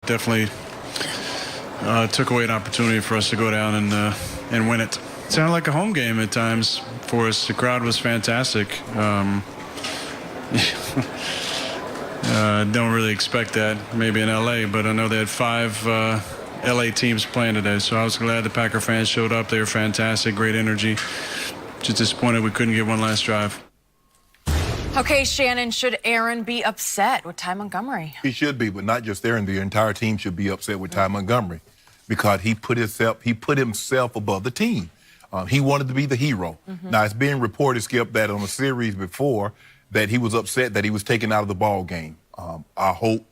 Definitely took away an opportunity for us to go down and win it. It sounded like a home game at times for us. The crowd was fantastic. Don't really expect that maybe in LA, but I know they had 5 LA teams playing today, so I was glad the Packer fans showed up. They were fantastic, great energy. Just disappointed we couldn't get one last drive. Okay, Shannon, should Aaron be upset with Ty Montgomery? He should be, but not just Aaron. The entire team should be upset with Ty Montgomery because he put himself above the team. He wanted to be the hero. Now, it's being reported, Skip, that on a series before that he was upset that he was taken out of the ball game. I hope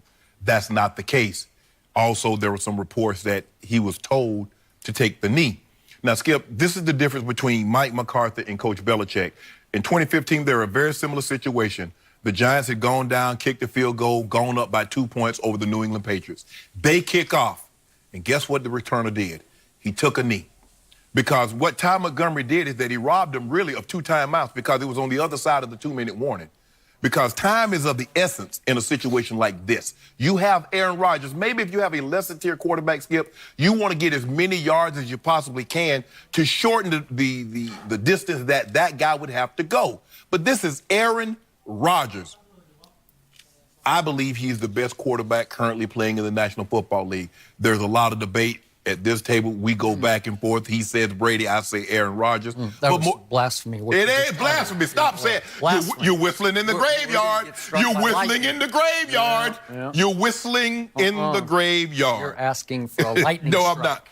that's not the case. Also, there were some reports that he was told to take the knee. Now, Skip, this is the difference between Mike McCarthy and Coach Belichick. In 2015, they were a very similar situation. The Giants had gone down, kicked the field goal, gone up by 2 points over the New England Patriots. They kick off, and guess what the returner did? He took a knee. Because what Ty Montgomery did is that he robbed him really of 2 timeouts because it was on the other side of the 2-minute warning. Because time is of the essence in a situation like this. You have Aaron Rodgers. Maybe if you have a lesser-tier quarterback, Skip, you want to get as many yards as you possibly can to shorten the distance that guy would have to go. But this is Aaron Rodgers. I believe he's the best quarterback currently playing in the National Football League. There's a lot of debate. At this table, we go back and forth. He says Brady, I say Aaron Rodgers. That was blasphemy. It ain't blasphemy. Stop saying you're whistling in the graveyard. You're whistling in the graveyard. You're whistling in the graveyard. You're asking for a lightning No, strike. I'm not.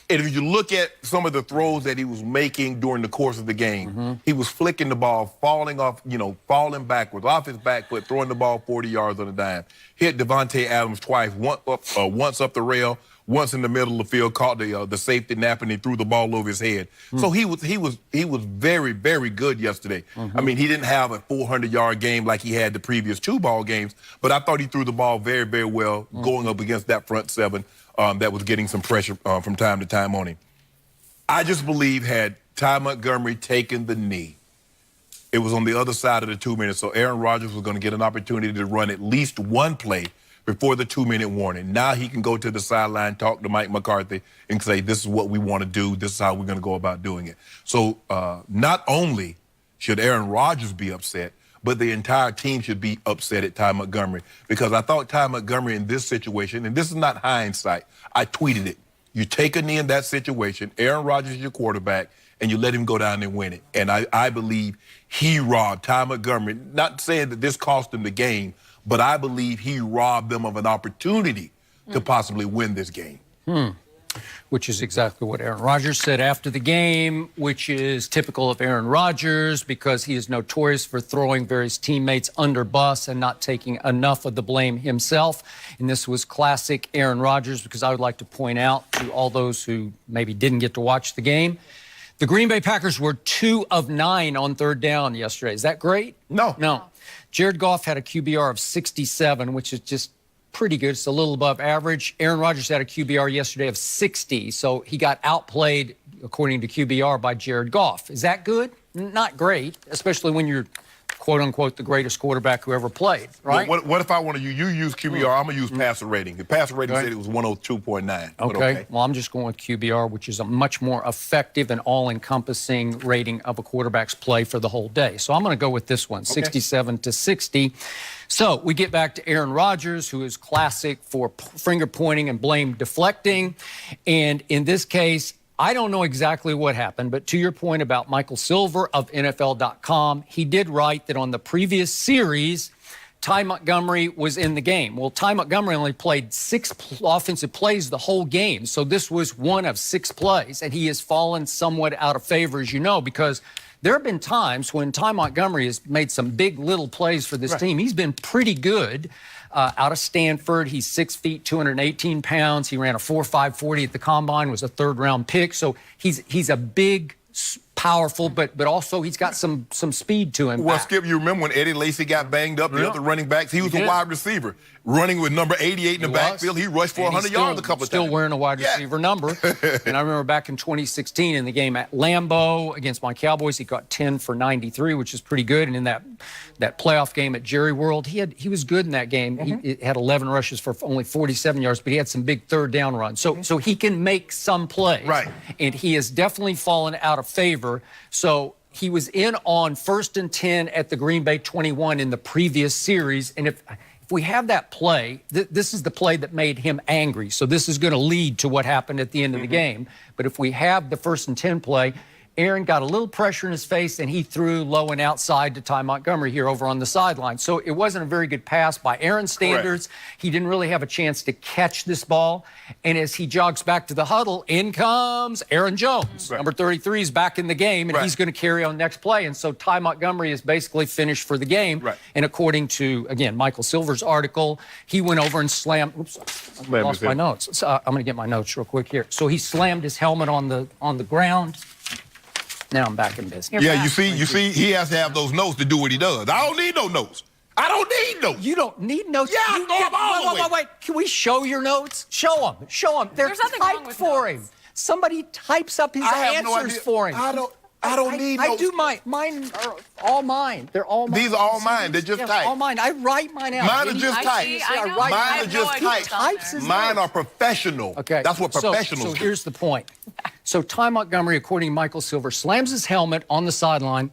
And if you look at some of the throws that he was making during the course of the game, he was flicking the ball, falling off, falling backwards, off his back foot, throwing the ball 40 yards on a dime. Hit Devontae Adams twice, once up the rail, once in the middle of the field, caught the safety napping, and he threw the ball over his head. So he was very, very good yesterday. I mean, he didn't have a 400-yard game like he had the previous 2 ball games, but I thought he threw the ball very, very well going up against that front 7 that was getting some pressure from time to time on him. I just believe had Ty Montgomery taken the knee, it was on the other side of the 2 minutes, so Aaron Rodgers was going to get an opportunity to run at least one play before the 2-minute warning. Now he can go to the sideline, talk to Mike McCarthy, and say, this is what we want to do. This is how we're going to go about doing it. So not only should Aaron Rodgers be upset, but the entire team should be upset at Ty Montgomery. Because I thought Ty Montgomery in this situation, and this is not hindsight, I tweeted it. You take a knee in that situation, Aaron Rodgers is your quarterback, and you let him go down and win it. And I believe he robbed Ty Montgomery, not saying that this cost him the game, but I believe he robbed them of an opportunity to possibly win this game. Which is exactly what Aaron Rodgers said after the game, which is typical of Aaron Rodgers because he is notorious for throwing various teammates under bus and not taking enough of the blame himself. And this was classic Aaron Rodgers because I would like to point out to all those who maybe didn't get to watch the game, the Green Bay Packers were 2 of 9 on 3rd down yesterday. Is that great? No. No. Jared Goff had a QBR of 67, which is just pretty good. It's a little above average. Aaron Rodgers had a QBR yesterday of 60, so he got outplayed, according to QBR, by Jared Goff. Is that good? Not great, especially when you're, quote-unquote, the greatest quarterback who ever played, right? Well, what if I want to you use QBR, I'm going to use passer rating. The passer rating said it was 102.9. Okay. Well, I'm just going with QBR, which is a much more effective and all-encompassing rating of a quarterback's play for the whole day. So I'm going to go with this one, 67 to 60. So we get back to Aaron Rodgers, who is classic for finger-pointing and blame deflecting. And in this case, I don't know exactly what happened, but to your point about Michael Silver of NFL.com, he did write that on the previous series, Ty Montgomery was in the game. Well, Ty Montgomery only played 6 offensive plays the whole game, so this was one of 6 plays, and he has fallen somewhat out of favor, as you know, because there have been times when Ty Montgomery has made some big little plays for this team. He's been pretty good. Out of Stanford, he's 6 feet, 218 pounds. He ran a 4.5 40 at the combine, was a 3rd-round pick. So he's a big, powerful, but also he's got some speed to him. Well, back. Skip, you remember when Eddie Lacy got banged up, the Yeah. other running backs? He was He a did. wide receiver, running with number 88 in the backfield. He rushed for And 100 he's yards a couple of times. Still wearing a wide Yeah. receiver number. And I remember back in 2016 in the game at Lambeau against my Cowboys, he got 10 for 93, which is pretty good. And in that playoff game at Jerry World, he was good in that game. He had 11 rushes for only 47 yards, but he had some big third down runs. So he can make some plays. Right. And he has definitely fallen out of favor. So he was in on 1st and 10 at the Green Bay 21 in the previous series. And if we have that play, this is the play that made him angry. So this is going to lead to what happened at the end of the game. But if we have the 1st and 10 play, Aaron got a little pressure in his face, and he threw low and outside to Ty Montgomery here over on the sideline. So it wasn't a very good pass by Aaron's standards. Correct. He didn't really have a chance to catch this ball. And as he jogs back to the huddle, in comes Aaron Jones. Right. Number 33 is back in the game, and Right. he's going to carry on next play. And so Ty Montgomery is basically finished for the game. Right. And according to, again, Michael Silver's article, he went over and slammed. Oops, I lost my notes. So, I'm going to get my notes real quick here. So he slammed his helmet on the ground. Now I'm back in business. Yeah, you see, he has to have those notes to do what he does. I don't need no notes. I don't need notes. You don't need notes. Yeah, you go up all the way. wait. Can we show your notes? Show them. Show them. They're There's nothing wrong typed with for notes. him. Somebody types up his I have no answers idea. for him. I don't need I notes. do mine are all mine. They're all mine. These are all mine. They're just Yes, typed. all mine. I write mine out. Mine are Any- just I typed. see, I I know. write I Mine have are no just idea typed. what's on Types there. his Mine notes. are professional. Okay. That's what professionals so do. here's the point. So Ty Montgomery, according to Michael Silver, slams his helmet on the sideline,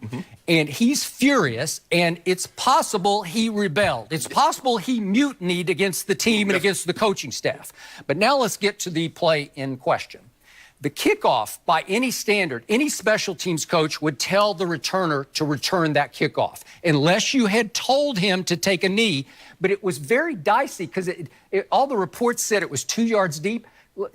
and he's furious, and it's possible he rebelled. It's possible he mutinied against the team and against the coaching staff. But now let's get to the play in question. The kickoff, by any standard, any special teams coach would tell the returner to return that kickoff, unless you had told him to take a knee. But it was very dicey because all the reports said it was 2 yards deep.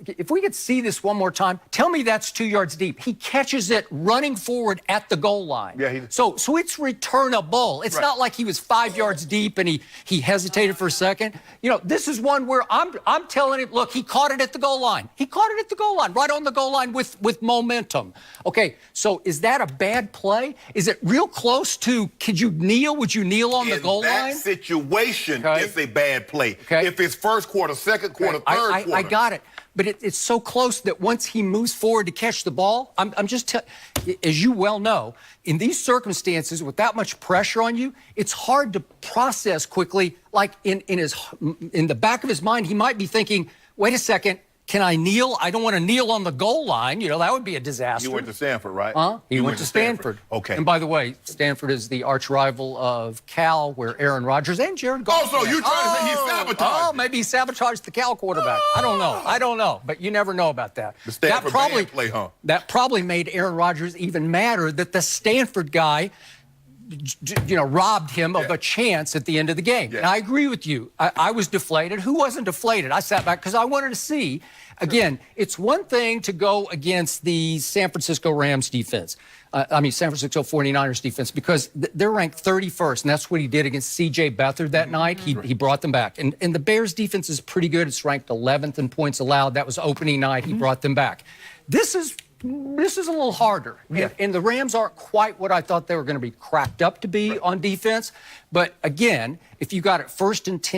If we could see this one more time, tell me that's 2 yards deep. He catches it running forward at the goal line. Yeah, so it's returnable. It's not like he was 5 yards deep and he hesitated for a second. You know, this is one where I'm telling him, look, he caught it at the goal line. He caught it at the goal line, right on the goal line with momentum. Okay, so is that a bad play? Is it real close to, could you kneel? Would you kneel on the goal In that line? situation, Okay. it's a bad play. Okay. If it's first quarter, second quarter, I third quarter. I got it. But it's so close that once he moves forward to catch the ball, I'm just as you well know, in these circumstances with that much pressure on you, it's hard to process quickly. Like in the back of his mind, he might be thinking, wait a second, can I kneel? I don't want to kneel on the goal line. You know, that would be a disaster. You went to Stanford, right? Huh? He You went to Stanford. Okay. And by the way, Stanford is the arch rival of Cal, where Aaron Rodgers and Jared Goff. Oh, so you're trying to say he sabotaged Oh, it. maybe he sabotaged the Cal quarterback. I don't know. But you never know about that. The Stanford band play, huh? That probably made Aaron Rodgers even madder that the Stanford guy, robbed him of a chance at the end of the game. Yeah. And I agree with you. I was deflated. Who wasn't deflated? I sat back because I wanted to see. Again, it's one thing to go against the San Francisco Rams defense. San Francisco 49ers defense, because they're ranked 31st, and that's what he did against C.J. Beathard that night. He brought them back. And the Bears defense is pretty good. It's ranked 11th in points allowed. That was opening night. He brought them back. This is a little harder. Yeah. And the Rams aren't quite what I thought they were going to be cracked up to be on defense. But again, if you got it 1st and 10,